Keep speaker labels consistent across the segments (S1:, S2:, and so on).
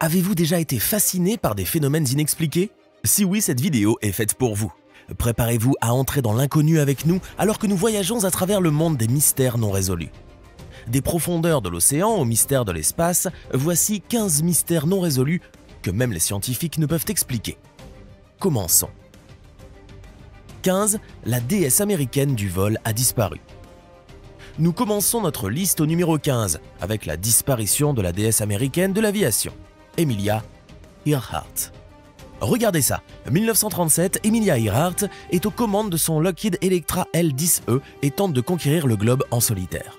S1: Avez-vous déjà été fasciné par des phénomènes inexpliqués? Si oui, cette vidéo est faite pour vous. Préparez-vous à entrer dans l'inconnu avec nous alors que nous voyageons à travers le monde des mystères non résolus. Des profondeurs de l'océan aux mystères de l'espace, voici 15 mystères non résolus que même les scientifiques ne peuvent expliquer. Commençons. 15. La déesse américaine du vol a disparu. Nous commençons notre liste au numéro 15 avec la disparition de la déesse américaine de l'aviation, Amelia Earhart. Regardez ça, 1937, Amelia Earhart est aux commandes de son Lockheed Electra L-10E et tente de conquérir le globe en solitaire.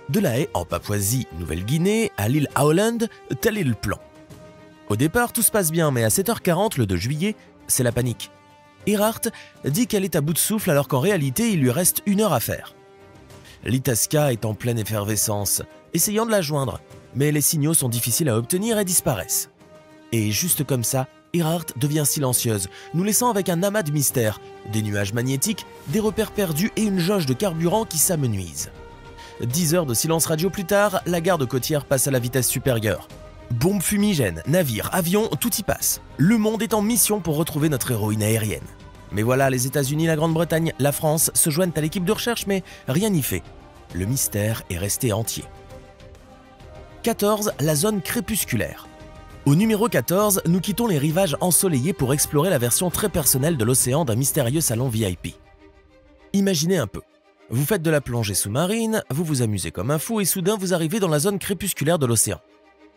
S1: De La Haye, en Papouasie-Nouvelle-Guinée, à l'île Howland, tel est le plan. Au départ, tout se passe bien, mais à 7h40 le 2 juillet, c'est la panique. Earhart dit qu'elle est à bout de souffle alors qu'en réalité, il lui reste 1 heure à faire. L'Itasca est en pleine effervescence, essayant de la joindre, mais les signaux sont difficiles à obtenir et disparaissent. Et juste comme ça, Earhart devient silencieuse, nous laissant avec un amas de mystères, des nuages magnétiques, des repères perdus et une jauge de carburant qui s'amenuise. 10 heures de silence radio plus tard, la garde côtière passe à la vitesse supérieure. Bombes fumigènes, navires, avions, tout y passe. Le monde est en mission pour retrouver notre héroïne aérienne. Mais voilà, les États-Unis, la Grande-Bretagne, la France se joignent à l'équipe de recherche, mais rien n'y fait. Le mystère est resté entier. 14. La zone crépusculaire. Au numéro 14, nous quittons les rivages ensoleillés pour explorer la version très personnelle de l'océan d'un mystérieux salon VIP. Imaginez un peu. Vous faites de la plongée sous-marine, vous vous amusez comme un fou et soudain vous arrivez dans la zone crépusculaire de l'océan.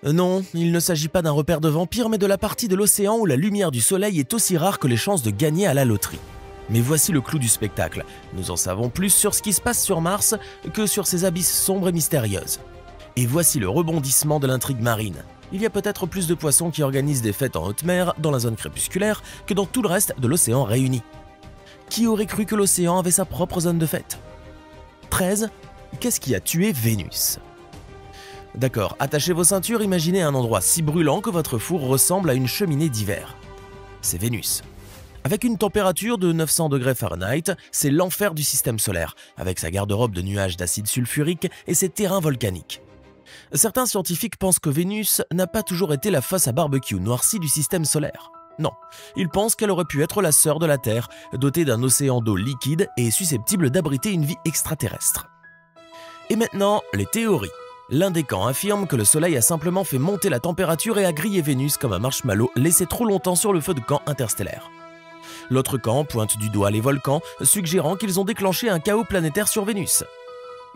S1: Non, il ne s'agit pas d'un repère de vampire, mais de la partie de l'océan où la lumière du soleil est aussi rare que les chances de gagner à la loterie. Mais voici le clou du spectacle. Nous en savons plus sur ce qui se passe sur Mars que sur ces abysses sombres et mystérieuses. Et voici le rebondissement de l'intrigue marine. Il y a peut-être plus de poissons qui organisent des fêtes en haute mer dans la zone crépusculaire que dans tout le reste de l'océan réuni. Qui aurait cru que l'océan avait sa propre zone de fête? 13. Qu'est-ce qui a tué Vénus? D'accord, attachez vos ceintures, imaginez un endroit si brûlant que votre four ressemble à une cheminée d'hiver. C'est Vénus. Avec une température de 900 degrés Fahrenheit, c'est l'enfer du système solaire, avec sa garde-robe de nuages d'acide sulfurique et ses terrains volcaniques. Certains scientifiques pensent que Vénus n'a pas toujours été la fosse à barbecue noircie du système solaire. Non, ils pensent qu'elle aurait pu être la sœur de la Terre, dotée d'un océan d'eau liquide et susceptible d'abriter une vie extraterrestre. Et maintenant, les théories. L'un des camps affirme que le Soleil a simplement fait monter la température et a grillé Vénus comme un marshmallow laissé trop longtemps sur le feu de camp interstellaire. L'autre camp pointe du doigt les volcans, suggérant qu'ils ont déclenché un chaos planétaire sur Vénus.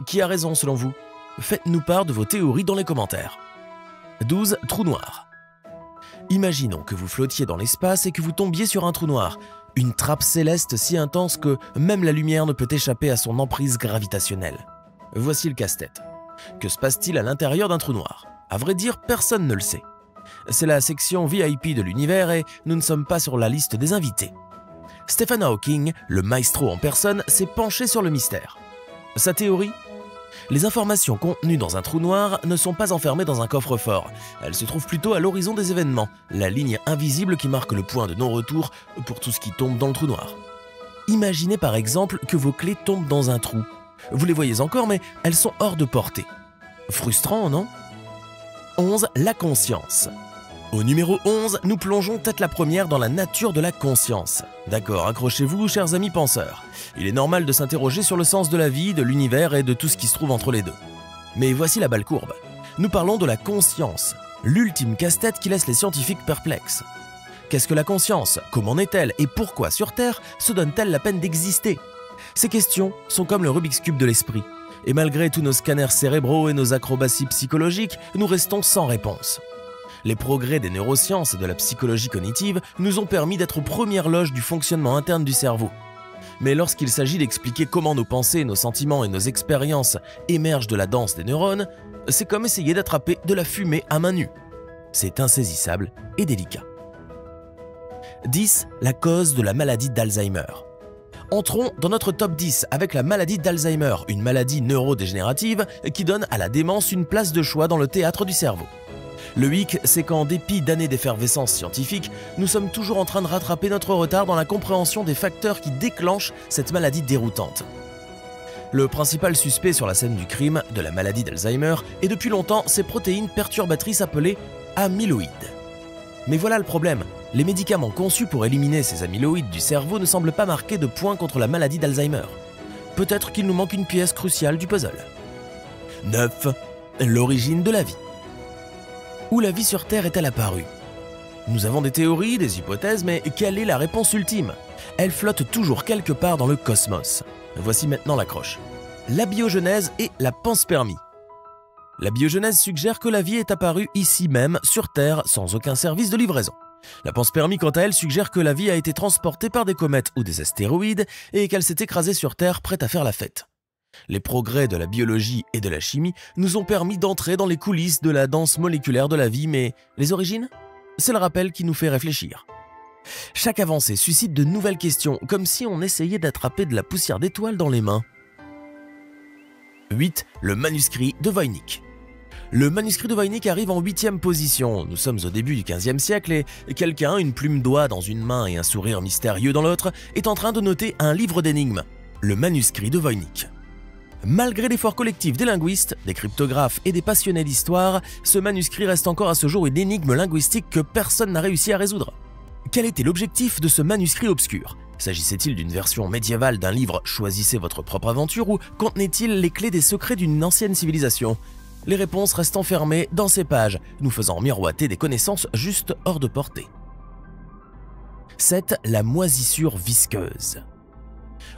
S1: Qui a raison selon vous? Faites-nous part de vos théories dans les commentaires. 12. Trou noir. Imaginons que vous flottiez dans l'espace et que vous tombiez sur un trou noir, une trappe céleste si intense que même la lumière ne peut échapper à son emprise gravitationnelle. Voici le casse-tête. Que se passe-t-il à l'intérieur d'un trou noir? À vrai dire, personne ne le sait. C'est la section VIP de l'univers et nous ne sommes pas sur la liste des invités. Stephen Hawking, le maestro en personne, s'est penché sur le mystère. Sa théorie? Les informations contenues dans un trou noir ne sont pas enfermées dans un coffre-fort. Elles se trouvent plutôt à l'horizon des événements, la ligne invisible qui marque le point de non-retour pour tout ce qui tombe dans le trou noir. Imaginez par exemple que vos clés tombent dans un trou. Vous les voyez encore, mais elles sont hors de portée. Frustrant, non? 11. La conscience. Au numéro 11, nous plongeons tête la première dans la nature de la conscience. D'accord, accrochez-vous, chers amis penseurs. Il est normal de s'interroger sur le sens de la vie, de l'univers et de tout ce qui se trouve entre les deux. Mais voici la balle courbe. Nous parlons de la conscience, l'ultime casse-tête qui laisse les scientifiques perplexes. Qu'est-ce que la conscience? Comment naît-elle? Et pourquoi, sur Terre, se donne-t-elle la peine d'exister? Ces questions sont comme le Rubik's Cube de l'esprit. Et malgré tous nos scanners cérébraux et nos acrobaties psychologiques, nous restons sans réponse. Les progrès des neurosciences et de la psychologie cognitive nous ont permis d'être aux premières loges du fonctionnement interne du cerveau. Mais lorsqu'il s'agit d'expliquer comment nos pensées, nos sentiments et nos expériences émergent de la danse des neurones, c'est comme essayer d'attraper de la fumée à main nue. C'est insaisissable et délicat. 10. La cause de la maladie d'Alzheimer. Entrons dans notre top 10 avec la maladie d'Alzheimer, une maladie neurodégénérative qui donne à la démence une place de choix dans le théâtre du cerveau. Le hic, c'est qu'en dépit d'années d'effervescence scientifique, nous sommes toujours en train de rattraper notre retard dans la compréhension des facteurs qui déclenchent cette maladie déroutante. Le principal suspect sur la scène du crime de la maladie d'Alzheimer est depuis longtemps ces protéines perturbatrices appelées amyloïdes. Mais voilà le problème, les médicaments conçus pour éliminer ces amyloïdes du cerveau ne semblent pas marquer de points contre la maladie d'Alzheimer. Peut-être qu'il nous manque une pièce cruciale du puzzle. 9. L'origine de la vie. Où la vie sur Terre est-elle apparue? Nous avons des théories, des hypothèses, mais quelle est la réponse ultime? Elle flotte toujours quelque part dans le cosmos. Voici maintenant l'accroche. La biogenèse et la panspermie. La biogenèse suggère que la vie est apparue ici même, sur Terre, sans aucun service de livraison. La panspermie, quant à elle, suggère que la vie a été transportée par des comètes ou des astéroïdes et qu'elle s'est écrasée sur Terre prête à faire la fête. Les progrès de la biologie et de la chimie nous ont permis d'entrer dans les coulisses de la danse moléculaire de la vie, mais les origines? C'est le rappel qui nous fait réfléchir. Chaque avancée suscite de nouvelles questions, comme si on essayait d'attraper de la poussière d'étoiles dans les mains. 8. Le manuscrit de Voynich. Le manuscrit de Voynich arrive en 8e position. Nous sommes au début du 15e siècle et quelqu'un, une plume d'oie dans une main et un sourire mystérieux dans l'autre, est en train de noter un livre d'énigmes, le manuscrit de Voynich. Malgré l'effort collectif des linguistes, des cryptographes et des passionnés d'histoire, ce manuscrit reste encore à ce jour une énigme linguistique que personne n'a réussi à résoudre. Quel était l'objectif de ce manuscrit obscur? S'agissait-il d'une version médiévale d'un livre « Choisissez votre propre aventure » ou contenait-il les clés des secrets d'une ancienne civilisation? Les réponses restent enfermées dans ces pages, nous faisant miroiter des connaissances juste hors de portée. 7. La moisissure visqueuse.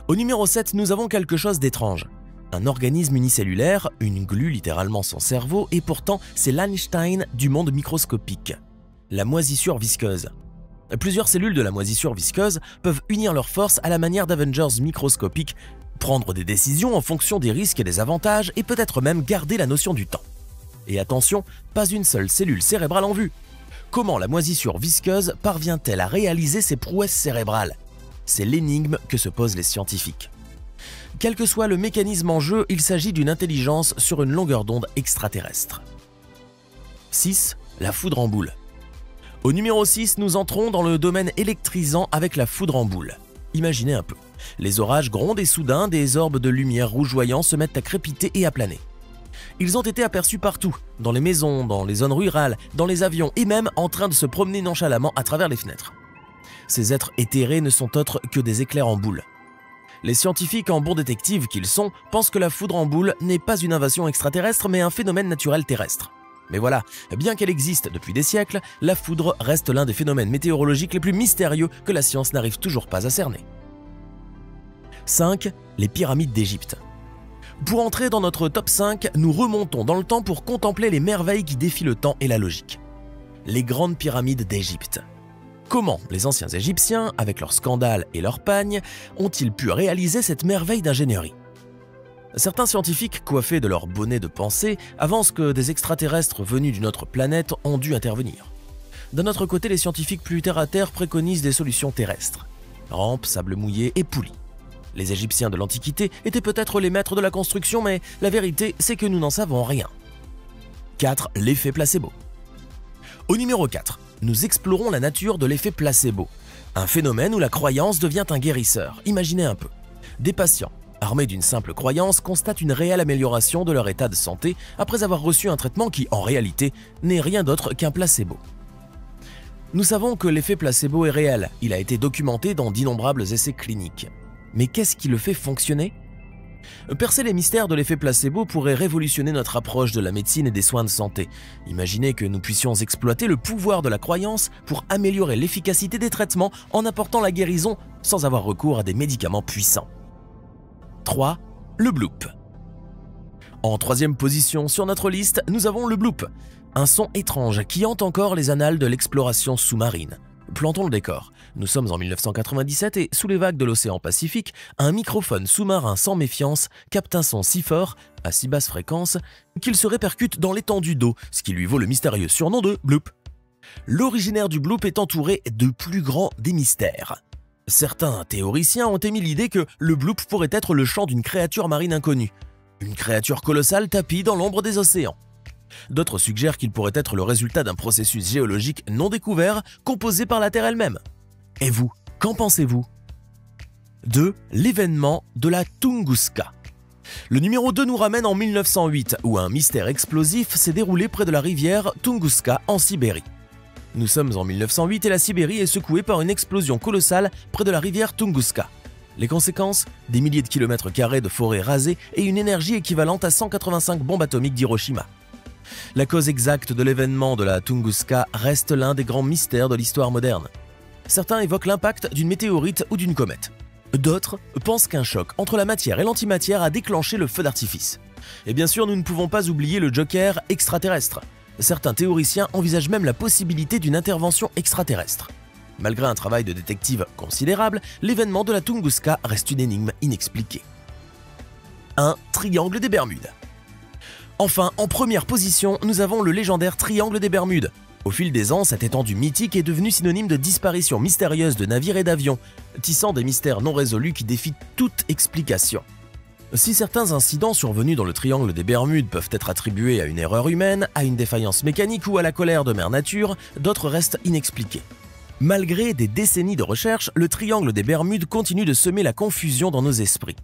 S1: Au numéro 7, nous avons quelque chose d'étrange. Un organisme unicellulaire, une glu littéralement son cerveau, et pourtant c'est l'Einstein du monde microscopique. La moisissure visqueuse. Plusieurs cellules de la moisissure visqueuse peuvent unir leurs forces à la manière d'Avengers microscopiques, prendre des décisions en fonction des risques et des avantages et peut-être même garder la notion du temps. Et attention, pas une seule cellule cérébrale en vue. Comment la moisissure visqueuse parvient-elle à réaliser ses prouesses cérébrales? C'est l'énigme que se posent les scientifiques. Quel que soit le mécanisme en jeu, il s'agit d'une intelligence sur une longueur d'onde extraterrestre. 6. La foudre en boule. Au numéro 6, nous entrons dans le domaine électrisant avec la foudre en boule. Imaginez un peu. Les orages grondent et soudain, des orbes de lumière rougeoyants se mettent à crépiter et à planer. Ils ont été aperçus partout, dans les maisons, dans les zones rurales, dans les avions et même en train de se promener nonchalamment à travers les fenêtres. Ces êtres éthérés ne sont autres que des éclairs en boule. Les scientifiques, en bons détectives qu'ils sont, pensent que la foudre en boule n'est pas une invasion extraterrestre mais un phénomène naturel terrestre. Mais voilà, bien qu'elle existe depuis des siècles, la foudre reste l'un des phénomènes météorologiques les plus mystérieux que la science n'arrive toujours pas à cerner. 5. Les pyramides d'Égypte. Pour entrer dans notre top 5, nous remontons dans le temps pour contempler les merveilles qui défient le temps et la logique. Les grandes pyramides d'Égypte. Comment les anciens Égyptiens, avec leurs scandales et leurs pagnes, ont-ils pu réaliser cette merveille d'ingénierie? Certains scientifiques, coiffés de leur bonnet de pensée, avancent que des extraterrestres venus d'une autre planète ont dû intervenir. D'un autre côté, les scientifiques plus terre-à-terre préconisent des solutions terrestres. Rampes, sable mouillé et poulies. Les Égyptiens de l'Antiquité étaient peut-être les maîtres de la construction, mais la vérité, c'est que nous n'en savons rien. 4. L'effet placebo. Au numéro 4, nous explorons la nature de l'effet placebo, un phénomène où la croyance devient un guérisseur. Imaginez un peu. Des patients, armés d'une simple croyance, constatent une réelle amélioration de leur état de santé après avoir reçu un traitement qui, en réalité, n'est rien d'autre qu'un placebo. Nous savons que l'effet placebo est réel, il a été documenté dans d'innombrables essais cliniques. Mais qu'est-ce qui le fait fonctionner? Percer les mystères de l'effet placebo pourrait révolutionner notre approche de la médecine et des soins de santé. Imaginez que nous puissions exploiter le pouvoir de la croyance pour améliorer l'efficacité des traitements en apportant la guérison sans avoir recours à des médicaments puissants. 3. Le bloop. En 3e position sur notre liste, nous avons le bloop, un son étrange qui hante encore les annales de l'exploration sous-marine. Plantons le décor. Nous sommes en 1997 et, sous les vagues de l'océan Pacifique, un microphone sous-marin sans méfiance capte un son si fort, à si basse fréquence, qu'il se répercute dans l'étendue d'eau, ce qui lui vaut le mystérieux surnom de bloop. L'originaire du bloop est entouré de plus grands des mystères. Certains théoriciens ont émis l'idée que le bloop pourrait être le chant d'une créature marine inconnue, une créature colossale tapie dans l'ombre des océans. D'autres suggèrent qu'il pourrait être le résultat d'un processus géologique non découvert composé par la Terre elle-même. Et vous, qu'en pensez-vous? 2. L'événement de la Tunguska. Le numéro 2 nous ramène en 1908, où un mystère explosif s'est déroulé près de la rivière Tunguska en Sibérie. Nous sommes en 1908 et la Sibérie est secouée par une explosion colossale près de la rivière Tunguska. Les conséquences? Des milliers de kilomètres carrés de forêts rasées et une énergie équivalente à 185 bombes atomiques d'Hiroshima. La cause exacte de l'événement de la Tunguska reste l'un des grands mystères de l'histoire moderne. Certains évoquent l'impact d'une météorite ou d'une comète. D'autres pensent qu'un choc entre la matière et l'antimatière a déclenché le feu d'artifice. Et bien sûr, nous ne pouvons pas oublier le joker extraterrestre. Certains théoriciens envisagent même la possibilité d'une intervention extraterrestre. Malgré un travail de détective considérable, l'événement de la Tunguska reste une énigme inexpliquée. 1. Triangle des Bermudes. Enfin, en première position, nous avons le légendaire Triangle des Bermudes. Au fil des ans, cette étendue mythique est devenue synonyme de disparition mystérieuse de navires et d'avions, tissant des mystères non résolus qui défient toute explication. Si certains incidents survenus dans le Triangle des Bermudes peuvent être attribués à une erreur humaine, à une défaillance mécanique ou à la colère de Mère Nature, d'autres restent inexpliqués. Malgré des décennies de recherche, le Triangle des Bermudes continue de semer la confusion dans nos esprits.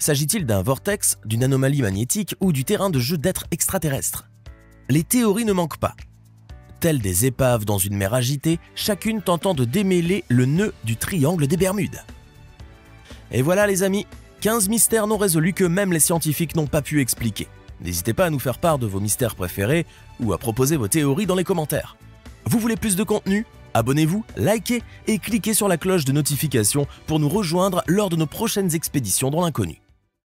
S1: S'agit-il d'un vortex, d'une anomalie magnétique ou du terrain de jeu d'êtres extraterrestres? Les théories ne manquent pas. Telles des épaves dans une mer agitée, chacune tentant de démêler le nœud du Triangle des Bermudes. Et voilà les amis, 15 mystères non résolus que même les scientifiques n'ont pas pu expliquer. N'hésitez pas à nous faire part de vos mystères préférés ou à proposer vos théories dans les commentaires. Vous voulez plus de contenu? Abonnez-vous, likez et cliquez sur la cloche de notification pour nous rejoindre lors de nos prochaines expéditions dans l'inconnu.